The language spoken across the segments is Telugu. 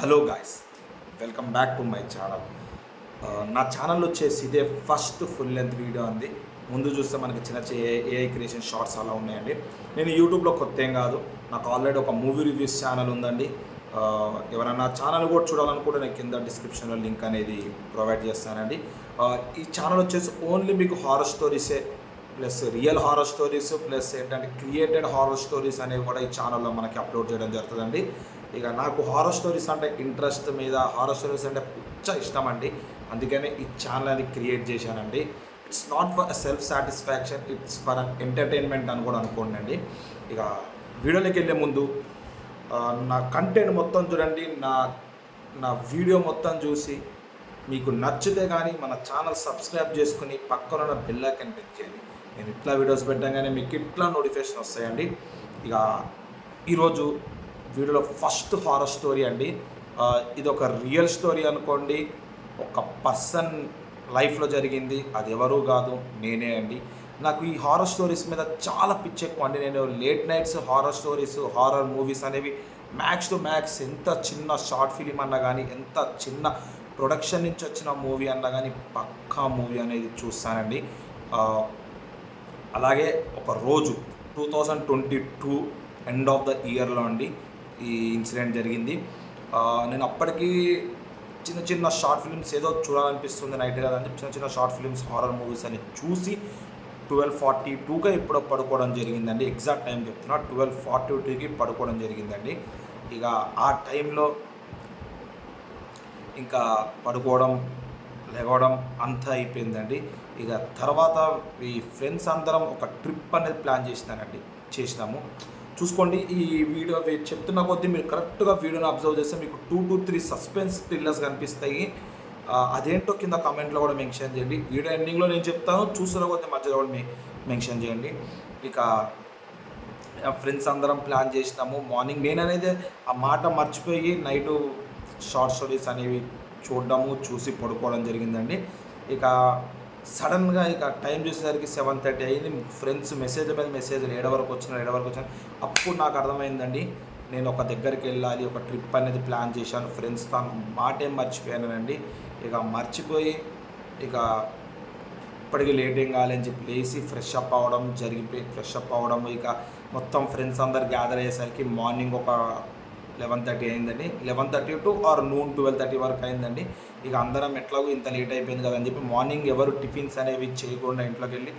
Hello guys, welcome back to my channel. నా ఛానల్ వచ్చేసి ఇదే ఫస్ట్ ఫుల్ లెంత్ వీడియో అంది. ముందు చూస్తే మనకి చిన్న ఏఐ క్రియేషన్ షార్ట్స్ అలా ఉన్నాయండి. నేను యూట్యూబ్లో కొత్త ఏం కాదు, నాకు ఆల్రెడీ ఒక మూవీ రివ్యూస్ ఛానల్ ఉందండి. ఎవరైనా ఛానల్ కూడా చూడాలనుకుంటే నేను కింద డిస్క్రిప్షన్లో లింక్ అనేది ప్రొవైడ్ చేస్తానండి. ఈ ఛానల్ వచ్చేసి ఓన్లీ మీకు హారర్ స్టోరీసే plus real horror stories plus ఏంటంటే క్రియేటెడ్ హారర్ స్టోరీస్ అనేవి కూడా ఈ ఛానల్లో మనకి అప్లోడ్ చేయడం జరుగుతుందండి. ఇక నాకు హారర్ స్టోరీస్ అంటే ఇంట్రెస్ట్ మీద, హారర్ స్టోరీస్ అంటే పిచ్చ ఇష్టం అండి. అందుకనే ఈ ఛానల్ అనేది క్రియేట్ చేశానండి. It's not for self satisfaction, it's for an entertainment అని కూడా అనుకోండి అండి. ఇక వీడియోలోకి వెళ్ళే ముందు నా కంటెంట్ మొత్తం చూడండి. నా వీడియో మొత్తం చూసి మీకు నచ్చితే కానీ మన ఛానల్ సబ్స్క్రైబ్ చేసుకుని పక్కన ఉన్న బెల్ ఐకాన్ క్లిక్ చేయండి. నేను ఇట్లా వీడియోస్ పెట్టగానే మీకు ఇట్లా నోటిఫికేషన్ వస్తాయండి. ఇక ఈరోజు వీడియోలో ఫస్ట్ హారర్ స్టోరీ అండి. ఇది ఒక రియల్ స్టోరీ అనుకోండి. ఒక పర్సన్ లైఫ్లో జరిగింది, అది ఎవరూ కాదు, నేనే అండి. నాకు ఈ హారర్ స్టోరీస్ మీద చాలా పిచ్చి ఎక్కువ అండి. నేను late nights horror stories, horror movies అనేవి మ్యాక్స్ టు మ్యాక్స్ ఎంత చిన్న షార్ట్ ఫిలిం అన్నా కానీ, ఎంత చిన్న ప్రొడక్షన్ నుంచి వచ్చిన మూవీ అన్నా కానీ పక్కా మూవీ అనేది చూస్తానండి. అలాగే ఒక రోజు 2022 ఎండ్ ఆఫ్ ద ఇయర్లో అండి ఈ ఇన్సిడెంట్ జరిగింది. నేను అప్పటికి చిన్న చిన్న షార్ట్ ఫిల్మ్స్ ఏదో చూడాలనిపిస్తుంది నైట్ కదా అని చిన్న చిన్న షార్ట్ ఫిల్మ్స్ హారర్ మూవీస్ అని చూసి 12:42గా ఇప్పుడు పడుకోవడం జరిగిందండి. ఎగ్జాక్ట్ టైం చెప్తున్నా, 12:42కి పడుకోవడం జరిగిందండి. ఇక ఆ టైంలో ఇంకా పడుకోవడం లేవడం అంతా అయిపోయిందండి. ఇక తర్వాత ఈ ఫ్రెండ్స్ అందరం ఒక ట్రిప్ అనేది ప్లాన్ చేసినాము. చూసుకోండి, ఈ వీడియో చెప్తున్న కొద్దీ మీరు కరెక్ట్గా వీడియోని అబ్జర్వ్ చేస్తే మీకు 2 to 3 సస్పెన్స్ థ్రిల్లర్స్ కనిపిస్తాయి. అదేంటో కింద కామెంట్లో కూడా మెన్షన్ చేయండి. వీడియో ఎండింగ్లో నేను చెప్తాను, చూస్తున్న కొద్దీ మధ్యలో కూడా మెన్షన్ చేయండి. ఇక ఫ్రెండ్స్ అందరం ప్లాన్ చేసినాము. మార్నింగ్ నేను అనేది ఆ మాట మర్చిపోయి నైటు షార్ట్ స్టోరీస్ అనేవి చూసి పడుకోవడం జరిగిందండి. ఇక సడన్గా ఇక టైం చూసేసరికి 7:30 అయింది. ఫ్రెండ్స్ మెసేజ్ మీద మెసేజ్లు ఏడ వరకు వచ్చిన అప్పుడు నాకు అర్థమైందండి, నేను ఒక దగ్గరికి వెళ్ళాలి, ఒక ట్రిప్ అనేది ప్లాన్ చేశాను ఫ్రెండ్స్తో. మాట ఏం మర్చిపోయానండి. ఇక మర్చిపోయి ఇక ఇప్పటికీ లేట్ ఏం కావాలని చెప్పి లేచి ఫ్రెష్ అప్ అవ్వడం ఇక మొత్తం ఫ్రెండ్స్ అందరు గ్యాదర్ అయ్యేసరికి మార్నింగ్ ఒక 11:30 అయిందండి. 11:30 to noon 12:30 వరకు అయిందండి. ఇక అందరం ఎట్లాగో ఇంత లేట్ అయిపోయింది కదా అని చెప్పి మార్నింగ్ ఎవరు టిఫిన్స్ అనేవి చేయకుండా ఇంట్లోకి వెళ్ళి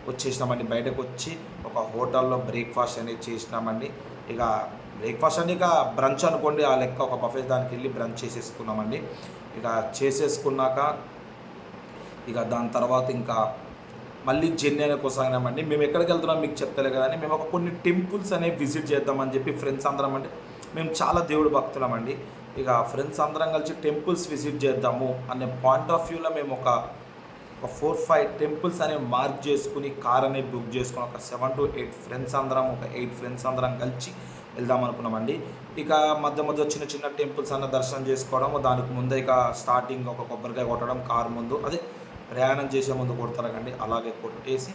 వచ్చేసినామండి. బయటకు వచ్చి ఒక హోటల్లో బ్రేక్ఫాస్ట్ అనేది చేసినామండి. ఇక బ్రేక్ఫాస్ట్ అంటే ఇక బ్రంచ్ అనుకోండి, ఆ లెక్క ఒక బఫే దానికి వెళ్ళి బ్రంచ్ చేసేసుకున్నామండి. ఇక చేసేసుకున్నాక ఇక దాని తర్వాత ఇంకా మళ్ళీ జర్నీ అనేది కొనసాగినామండి. మేము ఎక్కడికి వెళ్తున్నాం మీకు చెప్తలే కదండి. మేము ఒక కొన్ని టెంపుల్స్ అనేవి విజిట్ చేద్దామని చెప్పి ఫ్రెండ్స్ అందరం అంటే మేము చాలా దేవుడు భక్తులమండి. ఇక ఫ్రెండ్స్ అందరం కలిసి టెంపుల్స్ విజిట్ చేద్దాము అనే పాయింట్ ఆఫ్ వ్యూలో మేము ఒక 4-5 టెంపుల్స్ అనేవి మార్క్ చేసుకుని కార్ అనేది బుక్ చేసుకుని ఒక 7 to 8 ఫ్రెండ్స్ అందరం, ఒక 8 ఫ్రెండ్స్ అందరం కలిసి వెళ్దాం అనుకున్నామండి. ఇక మధ్య చిన్న చిన్న టెంపుల్స్ అన్న దర్శనం చేసుకోవడం, దానికి ముందే ఇక స్టార్టింగ్ ఒక కొబ్బరికాయ కొట్టడం కారు ముందు, అదే ప్రయాణం చేసే ముందు కొడతారు కండి, అలాగే కొట్టేసి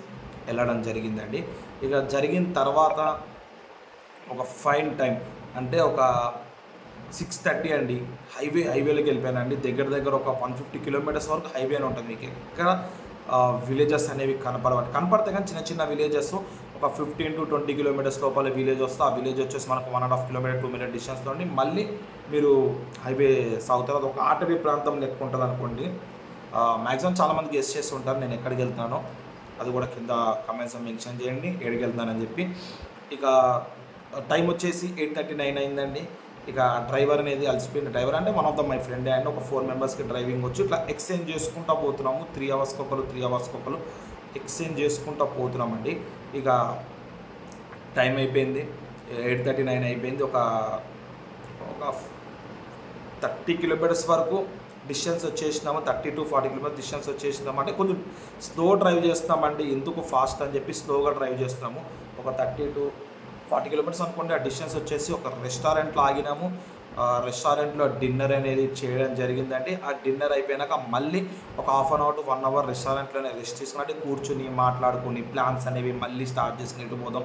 వెళ్ళడం జరిగిందండి. ఇక జరిగిన తర్వాత ఒక ఫైన్ టైం అంటే ఒక 6:30 అండి. హైవేలోకి వెళ్ళిపోయానండి. దగ్గర ఒక 150 kilometers వరకు హైవే అని ఉంటుంది. మీకు ఎక్కడ విలేజెస్ అనేవి కనపడతాయి కానీ చిన్న చిన్న విలేజెస్ ఒక 15 to 20 kilometers లోపల విలేజ్ వస్తే ఆ విలేజ్ వచ్చేసి మనకు 1.5 kilometer 2 minute డిస్టెన్స్లో ఉండి మళ్ళీ మీరు హైవే సాగుతారు. అది ఒక అటవీ ప్రాంతం లెక్క ఉంటుంది అనుకోండి. మ్యాక్సిమం చాలామంది గెస్ చేస్తుంటారు నేను ఎక్కడికి వెళ్తున్నానో, అది కూడా కింద కమెంట్స్ మెన్షన్ చేయండి ఎక్కడికి వెళ్తున్నానని చెప్పి. ఇక టైం వచ్చేసి 8:39 అయిందండి. ఇక డ్రైవర్ అనేది అలసిపోయింది. డ్రైవర్ అంటే వన్ ఆఫ్ మై ఫ్రెండే అండ్ ఒక 4 మెంబర్స్కి డ్రైవింగ్ వచ్చి ఇట్లా ఎక్స్చేంజ్ చేసుకుంటూ పోతున్నాము. 3 hours ఒకరు ఎక్స్చేంజ్ చేసుకుంటూ పోతున్నామండి. ఇక టైం అయిపోయింది, 8:39 అయిపోయింది. ఒక 30 kilometers వరకు డిస్టెన్స్ వచ్చేసినాము. 30 to 40 kilometers డిస్టెన్స్ వచ్చేసినాము. అంటే కొంచెం స్లో డ్రైవ్ చేస్తున్నామండి. ఎందుకు ఫాస్ట్ అని చెప్పి స్లోగా డ్రైవ్ చేస్తున్నాము. ఒక 30 to 40 kilometers అనుకోండి. ఆ డిస్టెన్స్ వచ్చేసి ఒక రెస్టారెంట్లో ఆగినాము. రెస్టారెంట్లో డిన్నర్ అనేది చేయడం జరిగిందండి. ఆ డిన్నర్ అయిపోయాక మళ్ళీ ఒక 1/2 hour to 1 hour రెస్టారెంట్లోనే రెస్ట్ తీసుకుని కూర్చుని మాట్లాడుకుని ప్లాన్స్ అనేవి మళ్ళీ స్టార్ట్ చేసుకుని ఎటు పోదాం,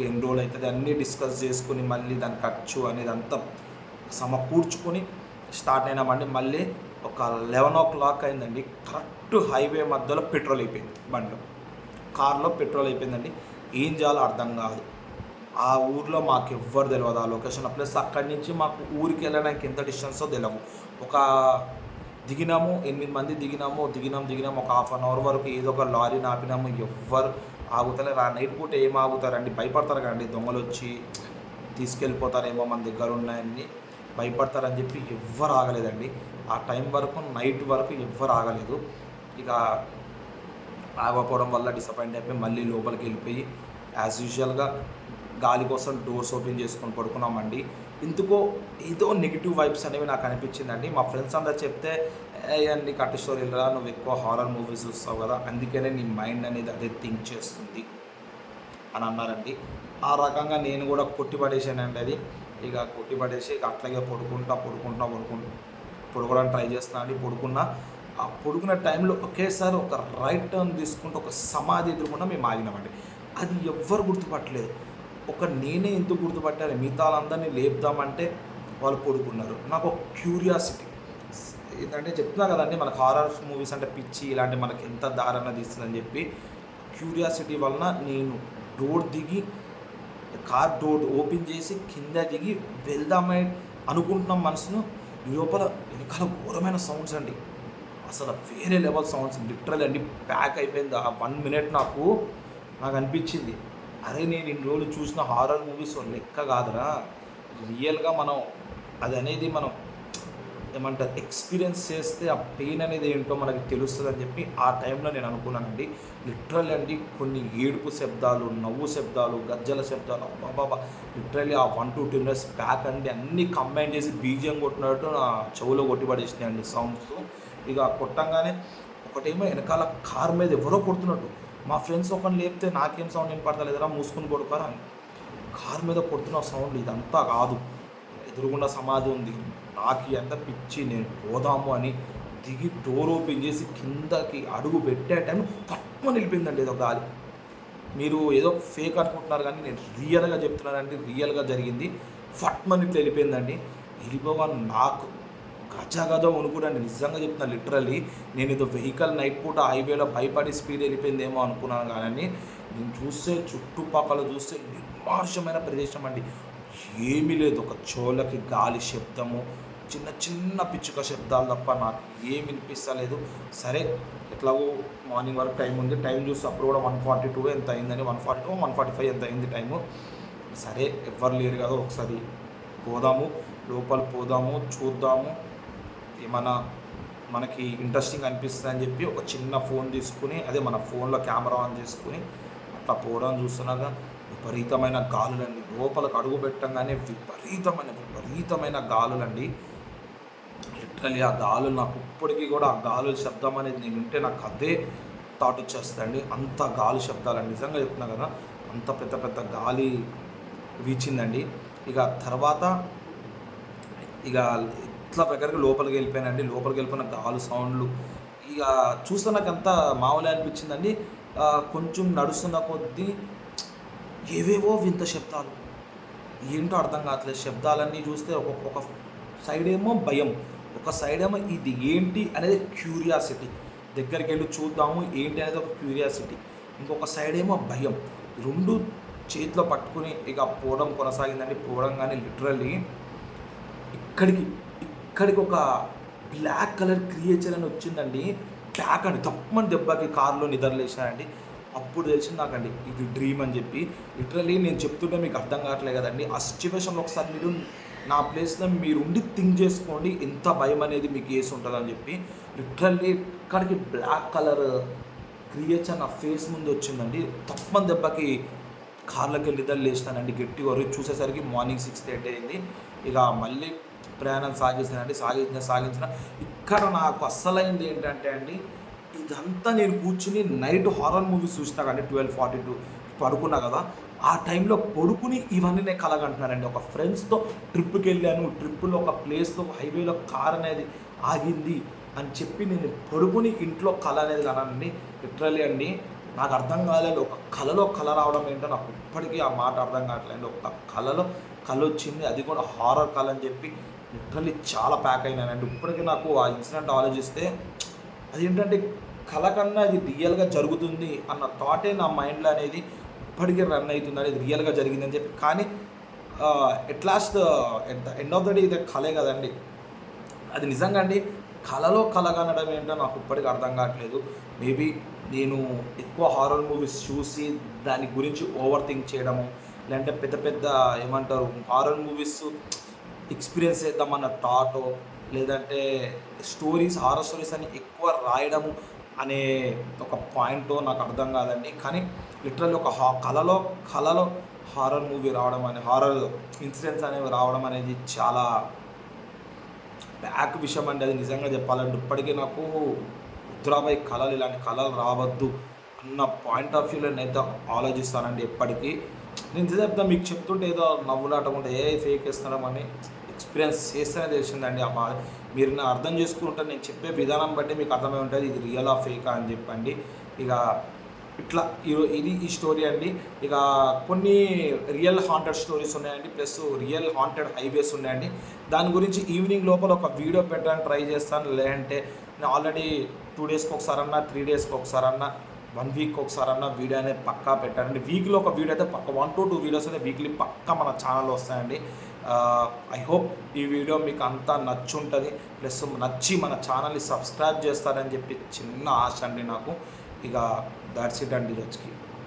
ఎన్ని రోజులు అవుతుంది అన్నీ డిస్కస్ చేసుకుని మళ్ళీ దాని ఖర్చు అనేది అంతా సమకూర్చుకొని స్టార్ట్ అయినామండి. మళ్ళీ ఒక 11 అయిందండి. కరెక్ట్ హైవే మధ్యలో పెట్రోల్ అయిపోయింది బండిలో. కార్లో పెట్రోల్ అయిపోయిందండి. ఏం చేయాలో అర్థం కాదు. ఆ ఊర్లో మాకు ఎవ్వరు తెలియదు ఆ లొకేషన్లో. ప్లస్ అక్కడి నుంచి మాకు ఊరికి వెళ్ళడానికి ఎంత డిస్టెన్సో తెలియదు. ఒక దిగినాము, 8 మంది దిగినాము. ఒక హాఫ్ అన్ అవర్ వరకు ఏదో ఒక లారీని ఆపినాము. ఎవ్వరు ఆగుతలేరు. ఆ నైట్ పూట ఏం ఆగుతారండి? భయపడతారు కదండి, దొంగలు వచ్చి తీసుకెళ్ళిపోతారేమో మన దగ్గర ఉన్నాయని భయపడతారని చెప్పి ఎవ్వరు ఆగలేదండి. ఆ టైం వరకు, నైట్ వరకు ఎవ్వరు ఆగలేదు. ఇక ఆగకపోవడం వల్ల డిసప్పాయింట్ అయిపోయి మళ్ళీ లోపలికి వెళ్ళిపోయి యాజ్ యూజువల్గా గాలి కోసం డోర్స్ ఓపెన్ చేసుకొని పడుకున్నామండి. ఎందుకో ఏదో నెగిటివ్ వైబ్స్ అనేవి నాకు అనిపించిందండి. మా ఫ్రెండ్స్ అందరూ చెప్తే, అండి కట్ స్టోరీలు రా, నువ్వు ఎక్కువ హారర్ మూవీస్ చూస్తావు కదా, అందుకనే నీ మైండ్ అనేది అదే థింక్ చేస్తుంది అని అన్నారండి. ఆ రకంగా నేను కూడా కొట్టిపడేసానండి అది. ఇక కొట్టిపడేసి ఇక అట్లాగే పడుకోవడానికి ట్రై చేస్తున్నా అండి. ఆ పడుకున్న టైంలో ఒకేసారి ఒక రైట్ టర్న్ తీసుకుంటూ ఒక సమాధి ఎదురుకుండా మేము ఆగినామండి. అది ఎవ్వరు గుర్తుపట్టలేదు. నేనే ఎందుకు గుర్తుపట్టాను, మిగతా వాళ్ళందరినీ లేపుదామంటే వాళ్ళు పడుకున్నారు. నాకు ఒక క్యూరియాసిటీ ఏంటంటే, చెప్తున్నా కదండి, మనకు హారర్ మూవీస్ అంటే పిచ్చి, ఇలాంటి మనకి ఎంత దారణ తీస్తుందని చెప్పి క్యూరియాసిటీ వలన నేను కార్ డోర్ ఓపెన్ చేసి కింద దిగి వెళ్దామని అనుకుంటున్నాం మనసును. ఈ లోపల వెనకాల ఘోరమైన సౌండ్స్ అండి, అసలు వేరే లెవెల్ సౌండ్స్. లిటరల్ అండి ప్యాక్ అయిపోయింది. ఆ 1 మినిట్ నాకు అనిపించింది, అరే నేను ఇన్ని రోజులు చూసిన హారర్ మూవీస్ లెక్క కాదురా, రియల్గా మనం అది అనేది మనం ఏమంటారు ఎక్స్పీరియన్స్ చేస్తే ఆ పెయిన్ అనేది ఏంటో మనకి తెలుస్తుంది అని చెప్పి ఆ టైంలో నేను అనుకున్నానండి. లిటరల్లీ అండి కొన్ని ఏడుపు శబ్దాలు, నవ్వు శబ్దాలు, గజ్జల శబ్దాలు, అబ్బాబా లిటరల్లీ ఆ 1 to 2 minutes బ్యాక్ అండి అన్నీ కంబైన్ చేసి బీజియం కొట్టినట్టు నా చెవులో కొట్టిపడేసినాయండి సౌండ్స్. ఇక కొట్టంగానే ఒకటేమో వెనకాల కార్ మీద ఎవరో కొడుతున్నట్టు, మా ఫ్రెండ్స్ ఒకరిని లేపితే నాకేం సౌండ్ వినపడతలేదురా, మూసుకుని కొడుకోరా అని. కార్ మీద కొడుతున్న సౌండ్ ఇదంతా కాదు, ఎదురుగుండా సమాధి ఉంది. నాకు ఎంత పిచ్చి, నేను పోదాము అని దిగి డోర్ ఓపెన్ చేసి కిందకి అడుగు పెట్టే టైం తక్కువ నిలిపిందండి ఏదో గాలి. మీరు ఏదో ఫేక్ అనుకుంటున్నారు కానీ నేను రియల్గా చెప్తున్నానండి, రియల్గా జరిగింది. ఫట్మని ఇట్లా వెళ్ళిపోయిందండి. వెళ్ళిపోగా నాకు గజ వణుకుడండి, నిజంగా చెప్తున్నాను. లిటరల్లీ నేను ఏదో వెహికల్ నైట్ పూట హైవేలో భయపడి స్పీడ్ వెళ్ళిపోయిందేమో అనుకున్నాను. కానీ నేను చూస్తే చుట్టుపక్కల చూస్తే నిర్మానుషమైన ప్రదేశం అండి, ఏమీ లేదు. ఒక చెవులకి గాలి శబ్దము, చిన్న పిచ్చుక శబ్దాలు తప్ప నాకు ఏమి వినిపిస్తలేదు. సరే ఎట్లాగో మార్నింగ్ వరకు టైం ఉంది, టైం చూస్తే అప్పుడు కూడా 1:42 ఎంత అయిందని, 1:42 1:45 ఎంత అయింది టైము. సరే ఎవ్వరు లేరు కదా, ఒకసారి లోపల పోదాము, చూద్దాము, ఏమైనా మనకి ఇంట్రెస్టింగ్ అనిపిస్తుంది అని చెప్పి ఒక చిన్న ఫోన్ తీసుకుని, అదే మన ఫోన్లో కెమెరా ఆన్ చేసుకుని అట్లా పోవడం చూస్తున్నాగా విపరీతమైన గాలులండి. లోపలికి అడుగు పెట్టంగానే విపరీతమైన గాలులండి. లిటరలీ ఆ గాలులు నాకు ఇప్పటికీ కూడా ఆ గాలుల శబ్దం అనేది నేను వింటే నాకు అదే థాట్ వచ్చేస్తుందండి. అంత గాలి శబ్దాలండి, నిజంగా చెప్తున్నా కదా, అంత పెద్ద గాలి వీచిందండి. ఇక తర్వాత ఇట్లా దగ్గరికి లోపలికి వెళ్ళిపోయానండి. లోపలికి వెళ్ళిపోయిన గాలి సౌండ్లు ఇక చూస్తే నాకు అంత మామూలు అనిపించిందండి. కొంచెం నడుస్తున్న కొద్దీ ఏవేవో వింత శబ్దాలు, ఏంటో అర్థం కావట్లేదు. శబ్దాలన్నీ చూస్తే ఒక సైడ్ ఏమో భయం, ఒక సైడ్ ఏమో ఇది ఏంటి అనేది క్యూరియాసిటీ, దగ్గరికి వెళ్ళి చూద్దాము ఏంటి అనేది ఒక క్యూరియాసిటీ, ఇంకొక సైడ్ ఏమో భయం. రెండు చేతిలో పట్టుకుని ఇక పోవడం కొనసాగిందండి. పోవడం కానీ లిటరల్లీ ఇక్కడికి ఒక బ్లాక్ కలర్ క్రియేచర్ అని వచ్చిందండి. బ్లాక్ అండి, తప్పమని దెబ్బకి కారులో నిద్రలేసానండి. అప్పుడు తెలిసింది నాకండి ఇది డ్రీమ్ అని చెప్పి. లిటరల్లీ నేను చెప్తుంటే మీకు అర్థం కావట్లేదు కదండి. ఆ సిచ్యువేషన్లో ఒకసారి మీరు నా ప్లేస్లో మీరు ఉండి థింక్ చేసుకోండి ఎంత భయం అనేది మీకు వేసి ఉంటుందని చెప్పి. లిటరల్లీ ఇక్కడికి బ్లాక్ కలర్ క్రియేచర్ నా ఫేస్ ముందు వచ్చిందండి. తప్పని దెబ్బకి కార్లోకి వెళ్ళి నిద్ర లేచినానండి. గట్టిగా చూసేసరికి మార్నింగ్ 6:30 అయింది. ఇక మళ్ళీ ప్రయాణం సాగించిన ఇక్కడ నాకు అస్సలైంది ఏంటంటే అండి, ఇదంతా నేను కూర్చుని నైట్ హారర్ మూవీస్ చూసినా కానీ 12:42 పడుకున్నా కదా, ఆ టైంలో పడుకుని ఇవన్నీ నేను కలగంటున్నానండి. ఒక ఫ్రెండ్స్తో ట్రిప్కి వెళ్ళాను, ట్రిప్పులో ఒక ప్లేస్లో హైవేలో కార్ అనేది ఆగింది అని చెప్పి నేను పడుకుని ఇంట్లో కళ అనేది కనండి. లిటరల్లీ అండి నాకు అర్థం కాలేదు, ఒక కళలో కళ రావడం ఏంటో నాకు ఇప్పటికీ ఆ మాట అర్థం కావట్లేదు. ఒక కళలో కళ వచ్చింది, అది కూడా హారర్ కళ అని చెప్పి లిటరల్లీ చాలా ప్యాక్ అయినానండి. ఇప్పటికీ నాకు ఆ ఇన్సిడెంట్ ఆలోచిస్తే అదేంటంటే కల కన్నా ఇది రియల్‌గా జరుగుతుంది అన్న థాటే నా మైండ్‌లో అనేది ఇప్పటికీ రన్ అయితుందండి. ఇది రియల్‌గా జరిగిందని చెప్పి. కానీ at last at the end of the day ఇది కలే కదండీ! అది నిజంగా అండి కలలో కలగనడం ఏంటో నాకు ఇప్పటికి అర్థం కావట్లేదు. మేబీ నేను ఎక్కువ హారర్ మూవీస్ చూసి దాని గురించి ఓవర్ థింక్ చేయడము, లేదంటే పెద్ద పెద్ద ఏమంటారు హారర్ మూవీస్ ఎక్స్‌పీరియన్స్ చేద్దామన్న థాటో, లేదంటే హారర్ స్టోరీస్ అని ఎక్కువ రాయడము అనే ఒక పాయింటో నాకు అర్థం కాదండి. కానీ లిటరల్లీ ఒక కలలో హారర్ మూవీ రావడం హారర్ ఇన్సిడెంట్స్ అనేవి రావడం అనేది చాలా బ్యాక్ విషయం అండి. అది నిజంగా చెప్పాలంటే ఇప్పటికీ నాకు వద్దురాబాయ్ కలలు, ఇలాంటి కలలు రావద్దు అన్న పాయింట్ ఆఫ్ వ్యూలో నేనైతే ఆలోచిస్తానండి ఎప్పటికీ. నేను ఇంత చెప్తా మీకు చెప్తుంటే ఏదో నవ్వులాటకుంటే ఫేక్ ఇస్తున్నామని ఎక్స్పీరియన్స్ చేస్తేనే తెలిసిందండి. మీరు నా అర్థం చేసుకుంటే నేను చెప్పే విధానం బట్టి మీకు అర్థమై ఉంటుంది ఇది రియలా ఫేకా అని చెప్పండి. ఇక ఇట్లా ఈ స్టోరీ అండి. ఇక కొన్ని రియల్ హాంటెడ్ స్టోరీస్ ఉన్నాయండి, ప్లస్ రియల్ హాంటెడ్ హైవేస్ ఉన్నాయండి. దాని గురించి ఈవినింగ్ లోపల ఒక వీడియో పెట్టడానికి ట్రై చేస్తాను. లేదంటే నేను ఆల్రెడీ 2 డేస్కి ఒకసారన్నా, 3 డేస్కి ఒకసారన్నా, 1 వీక్కి ఒకసారన్నా వీడియో అనేది పక్కా పెట్టానండి. వీక్లో ఒక వీడియో అయితే పక్క 1 to 2 వీడియోస్ అయితే వీక్లీ పక్కా మన ఛానల్లో వస్తాయండి. ఐ హోప్ ఈ వీడియో మీకు అంతా నచ్చుంటుంది, ప్లస్ నచ్చి మన ఛానల్ని సబ్స్క్రైబ్ చేస్తారని చెప్పి చిన్న ఆశ అండి నాకు. ఇక దాట్స్ ఇట్ అండి ఈరోజుకి.